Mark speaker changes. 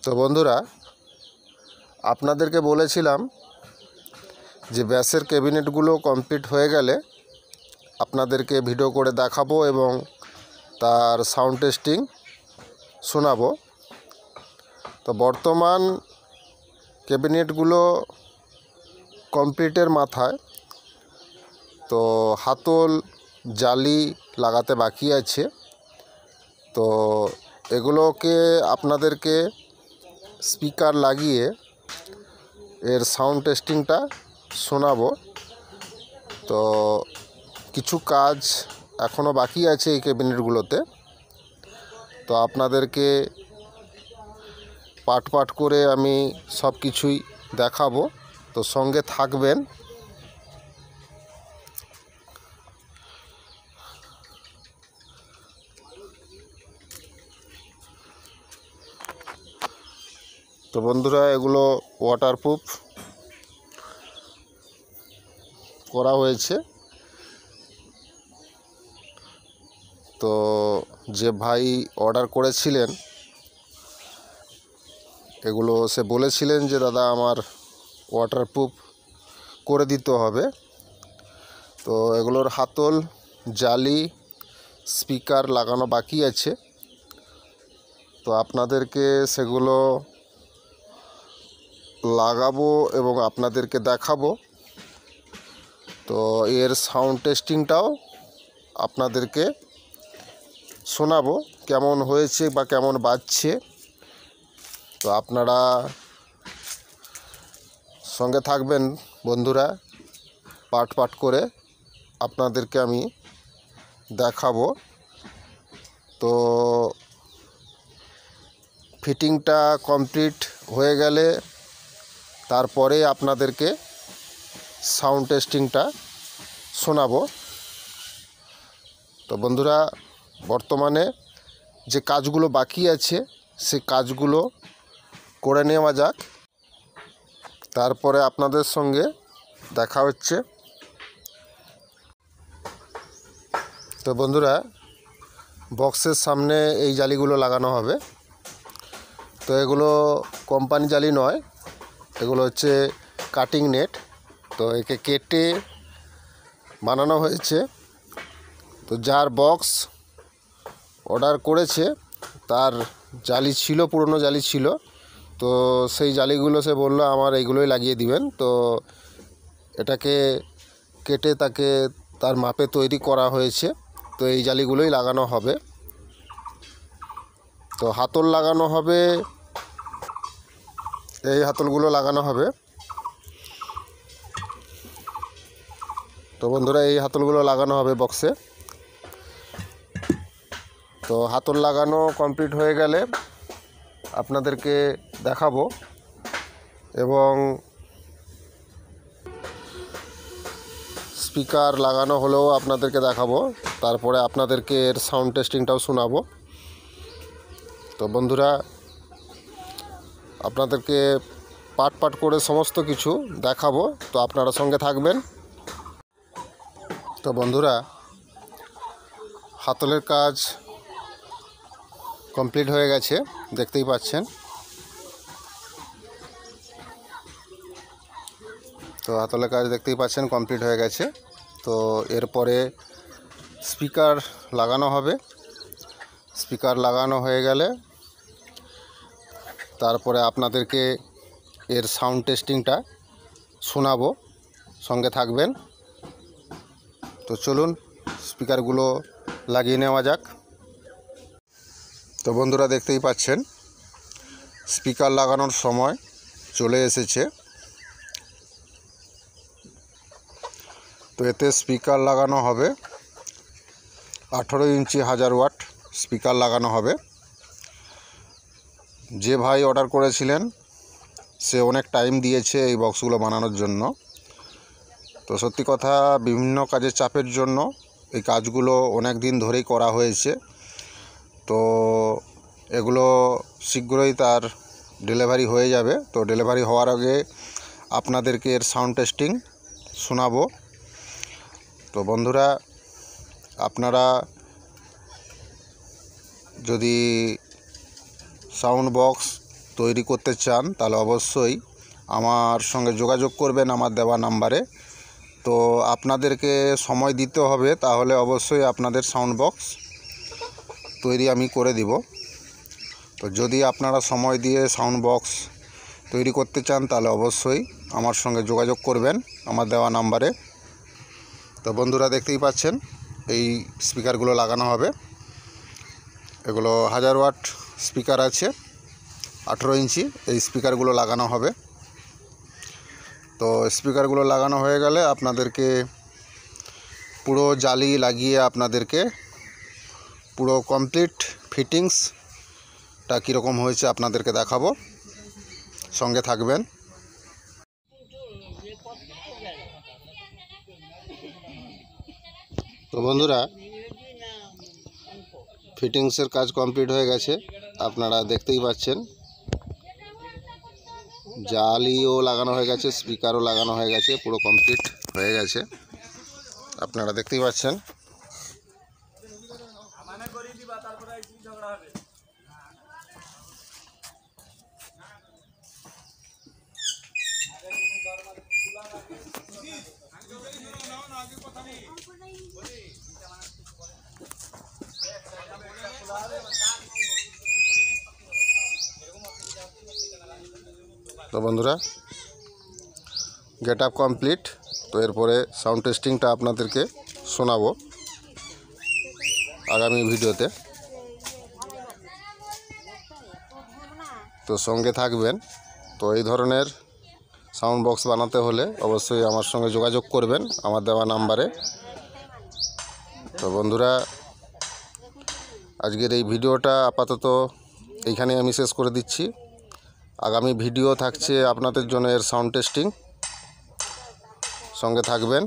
Speaker 1: তো বন্ধুরা, আপনাদেরকে বলেছিলাম যে ব্যাসের ক্যাবিনেটগুলো কমপ্লিট হয়ে গেলে আপনাদেরকে ভিডিও করে দেখাবো এবং তার সাউন্ড টেস্টিং শোনাবো। তো বর্তমান ক্যাবিনেটগুলো কমপ্লিটের মাথায়, তো হাতল জালি লাগাতে বাকি আছে। তো এগুলোকে আপনাদেরকে স্পিকার লাগিয়ে এর সাউন্ড টেস্টিংটা শোনাবো। তো কিছু কাজ এখনও বাকি আছে এই ক্যাবিনেটগুলোতে, তো আপনাদেরকে পার্ট পার্ট করে আমি সব কিছুই দেখাবো, তো সঙ্গে থাকবেন। তো বন্ধুরা, এগুলো ওয়াটারপ্রুফ করা হয়েছে। তো যে ভাই অর্ডার করেছিলেন এগুলো, সে বলেছিলেন যে দাদা আমার ওয়াটারপ্রুফ করে দিতে হবে। তো এগুলোর হাতল জালি স্পিকার লাগানো বাকি আছে, তো আপনাদেরকে সেগুলো লাগাবো এবং আপনাদেরকে দেখাবো। তো এর সাউন্ড টেস্টিংটাও আপনাদেরকে শোনাবো কেমন হয়েছে বা কেমন বাজছে। তো আপনারা সঙ্গে থাকবেন বন্ধুরা, পার্ট পার্ট করে আপনাদেরকে আমি দেখাবো। তো ফিটিংটা কমপ্লিট হয়ে গেলে তারপরে আপনাদেরকে সাউন্ড টেস্টিংটা শোনাবো। তো বন্ধুরা, বর্তমানে যে কাজগুলো বাকি আছে সে কাজগুলো করে নেওয়া যাক, তারপরে আপনাদের সঙ্গে দেখা হচ্ছে। তো বন্ধুরা, বক্সের সামনে এই জালিগুলো লাগানো হবে। তো এগুলো কোম্পানি জালি নয়, এগুলো হচ্ছে কাটিং নেট। তো একে কেটে বানানো হয়েছে। তো যার বক্স অর্ডার করেছে তার জালি ছিল, পুরনো জালি ছিল। তো সেই জালিগুলো সে বললো আমার এইগুলোই লাগিয়ে দিবেন। তো এটাকে কেটে তাকে তার মাপে তৈরি করা হয়েছে। তো এই জালিগুলোই লাগানো হবে। তো হাতল লাগানো হবে, এই হাতলগুলো লাগানো হবে। তো বন্ধুরা, এই হাতলগুলো লাগানো হবে বক্সে। তো হাতল লাগানো কমপ্লিট হয়ে গেলে আপনাদেরকে দেখাবো এবং স্পিকার লাগানো হলেও আপনাদেরকে দেখাবো। তারপরে আপনাদেরকে এর সাউন্ড টেস্টিংটাও শোনাবো। তো বন্ধুরা, আপনাদেরকে পার্ট পার্ট করে সমস্ত কিছু দেখাবো, তো আপনারা সঙ্গে থাকবেন। তো বন্ধুরা, হাতলের কাজ কমপ্লিট হয়ে গেছে, দেখতেই পাচ্ছেন। তো হাতলের কাজ দেখতেই পাচ্ছেন কমপ্লিট হয়ে গেছে। তো এরপরে স্পিকার লাগানো হবে। স্পিকার লাগানো হয়ে গেলে তারপরে আপনাদেরকে এর সাউন্ড টেস্টিংটা শোনাবো, সঙ্গে থাকবেন। তো চলুন স্পিকারগুলো লাগিয়ে নেওয়া যাক। তো বন্ধুরা, দেখতেই পাচ্ছেন স্পিকার লাগানোর সময় চলে এসেছে। তো এতে স্পিকার লাগানো হবে 18 ইঞ্চি 1000 ওয়াট স্পিকার লাগানো হবে। যে ভাই অর্ডার করেছিলেন সে অনেক টাইম দিয়েছে এই বক্সগুলো বানানোর জন্য। তো সত্যি কথা, বিভিন্ন কাজের চাপের জন্য এই কাজগুলো অনেক দিন ধরেই করা হয়েছে। তো এগুলো শীঘ্রই তার ডেলিভারি হয়ে যাবে। তো ডেলিভারি হওয়ার আগে আপনাদেরকে এর সাউন্ড টেস্টিং শোনাবো। তো বন্ধুরা, আপনারা যদি সাউন্ড বক্স
Speaker 2: তৈরি করতে চান তাহলে অবশ্যই আমার সঙ্গে যোগাযোগ করবেন আমার দেওয়া নাম্বারে। তো আপনাদেরকে সময় দিতে হবে, তাহলে অবশ্যই আপনাদের সাউন্ড বক্স তৈরি আমি করে দিব। তো যদি আপনারা সময় দিয়ে সাউন্ড বক্স তৈরি করতে চান তাহলে অবশ্যই আমার সঙ্গে যোগাযোগ করবেন আমার দেওয়া নাম্বারে। তো বন্ধুরা দেখতেই পাচ্ছেন এই স্পিকারগুলো লাগানো হবে। এগুলো 1000 ওয়াট স্পিকার আছে, 18 ইঞ্চি এই স্পিকারগুলো লাগানো হবে। তো স্পিকারগুলো লাগানো হয়ে গেলে আপনাদেরকে পুরো জালি লাগিয়ে আপনাদেরকে পুরো কমপ্লিট ফিটিংসটা কীরকম হয়েছে আপনাদেরকে দেখাবো, সঙ্গে থাকবেন।
Speaker 1: তো বন্ধুরা ফিটিংসের কাজ কমপ্লিট হয়ে গেছে, আপনারা দেখতেই পাচ্ছেন। জালিও লাগানো হয়ে গেছে, স্পিকারও লাগানো হয়ে গেছে, পুরো কমপ্লিট হয়ে গেছে, আপনারা দেখতেই পাচ্ছেন। তো বন্ধুরা গেট আপ কমপ্লিট। তো এরপরে সাউন্ড টেস্টিংটা আপনাদেরকে শোনাবো আগামী ভিডিওতে। তো সঙ্গে থাকবেন। তো এই ধরনের সাউন্ড বক্স বানাতে হলে অবশ্যই আমার সঙ্গে যোগাযোগ করবেন আমার দেওয়া নাম্বারে। তো বন্ধুরা আজকের এই ভিডিওটা আপাতত এইখানেই আমি শেষ করে দিচ্ছি। আগামী ভিডিও থাকছে আপনাদের জন্য এর সাউন্ড টেস্টিং, সঙ্গে থাকবেন।